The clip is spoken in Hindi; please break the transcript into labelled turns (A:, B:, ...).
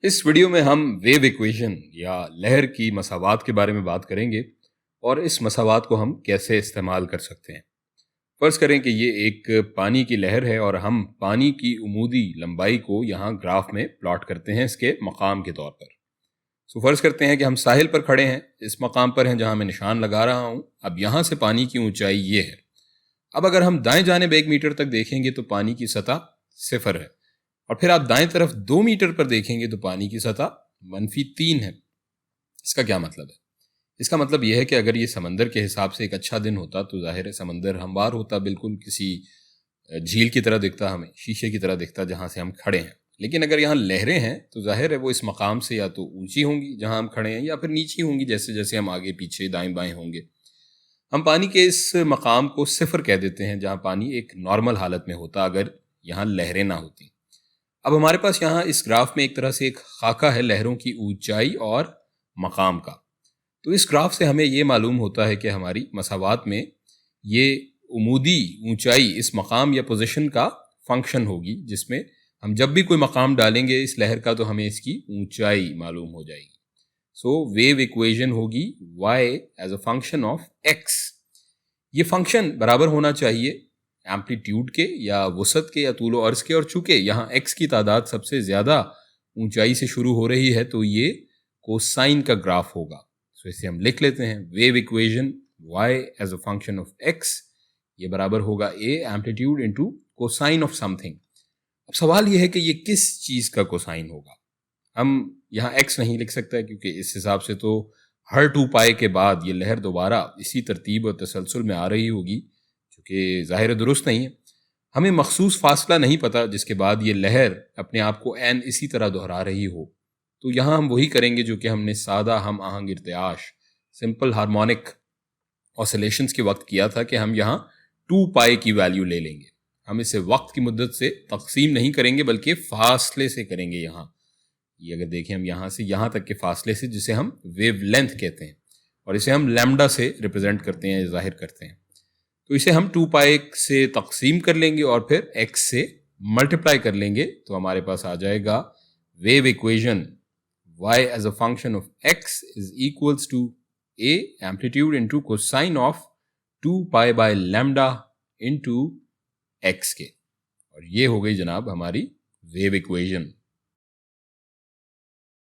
A: इस वीडियो में हम वेव इक्वेशन या लहर की मसावात के बारे में बात करेंगे और इस मसावात को हम कैसे इस्तेमाल कर सकते हैं। फर्ज करें कि ये एक पानी की लहर है और हम पानी की उमूदी लंबाई को यहाँ ग्राफ में प्लॉट करते हैं इसके मकाम के तौर पर। सो फर्ज करते हैं कि हम साहिल पर खड़े हैं, इस मकाम पर हैं जहाँ मैं निशान लगा रहा हूँ। अब यहाँ से पानी की ऊंचाई ये है। अब अगर हम दाएं जानिब 1 मीटर तक देखेंगे तो पानी की सतह 0 है, और फिर आप दाएं तरफ 2 मीटर पर देखेंगे तो पानी की सतह -3 है। इसका क्या मतलब है? इसका मतलब यह है कि अगर ये समंदर के हिसाब से एक अच्छा दिन होता तो जाहिर है समंदर हमवार होता, बिल्कुल किसी झील की तरह दिखता, हमें शीशे की तरह दिखता जहाँ से हम खड़े हैं। लेकिन अगर यहाँ लहरें हैं तो जाहिर है वो इस मकाम से या तो ऊंची होंगी जहाँ हम खड़े हैं या फिर नीची होंगी जैसे जैसे हम आगे पीछे दाएं बाएं होंगे। हम पानी के इस मकाम को 0 कह देते हैं जहाँ पानी एक नॉर्मल हालत में होता अगर यहाँ लहरें ना होती। अब हमारे पास यहाँ इस ग्राफ में एक तरह से एक खाका है लहरों की ऊंचाई और मकाम का। तो इस ग्राफ से हमें ये मालूम होता है कि हमारी मसावात में ये उमूदी ऊंचाई इस मकाम या पोजीशन का फंक्शन होगी, जिसमें हम जब भी कोई मकाम डालेंगे इस लहर का तो हमें इसकी ऊंचाई मालूम हो जाएगी। सो वेव इक्वेशन होगी y as a function of x। ये फंक्शन बराबर होना चाहिए एम्पलीट्यूड के या वसत के या तूलो अर्ज के, और चूंकि यहाँ x की तादाद सबसे ज़्यादा ऊंचाई से शुरू हो रही है तो ये कोसाइन का ग्राफ होगा। तो इसे हम लिख लेते हैं wave equation y as a function of x, ये बराबर होगा a amplitude into cosine of something. अब सवाल ये है कि ये किस चीज़ का कोसाइन होगा। हम यहाँ x नहीं लिख सकते क्योंकि इस हिसाब से तो हर 2 पाई के बाद ये लहर दोबारा इसी तरतीब और तसलसल में आ रही होगी, चूँकि ज़ाहिर दुरुस्त नहीं है। हमें मखसूस फासला नहीं पता जिसके बाद ये लहर अपने आप को एन इसी तरह दोहरा रही हो। तो यहाँ हम वही करेंगे जो कि हमने सादा हम आहंग इर्तियाश सिंपल हार्मोनिक ऑसिलेशंस के वक्त किया था कि हम यहाँ 2 पाई की वैल्यू ले लेंगे। हम इसे वक्त की मुद्दत से तकसीम नहीं करेंगे बल्कि फासले से करेंगे। यहाँ ये अगर देखें हम यहाँ से यहाँ तक के फासले से, जिसे हम वेव लेंथ कहते हैं, और इसे हम लैम्डा से रिप्रेजेंट करते हैं, जाहिर करते हैं। तो इसे हम 2 पाई से तकसीम कर लेंगे और फिर x से मल्टीप्लाई कर लेंगे, तो हमारे पास आ जाएगा wave equation y as a function of x is equals to a amplitude into cosine of 2 pi by lambda into x के। और ये हो गई जनाब हमारी वेव इक्वेशन।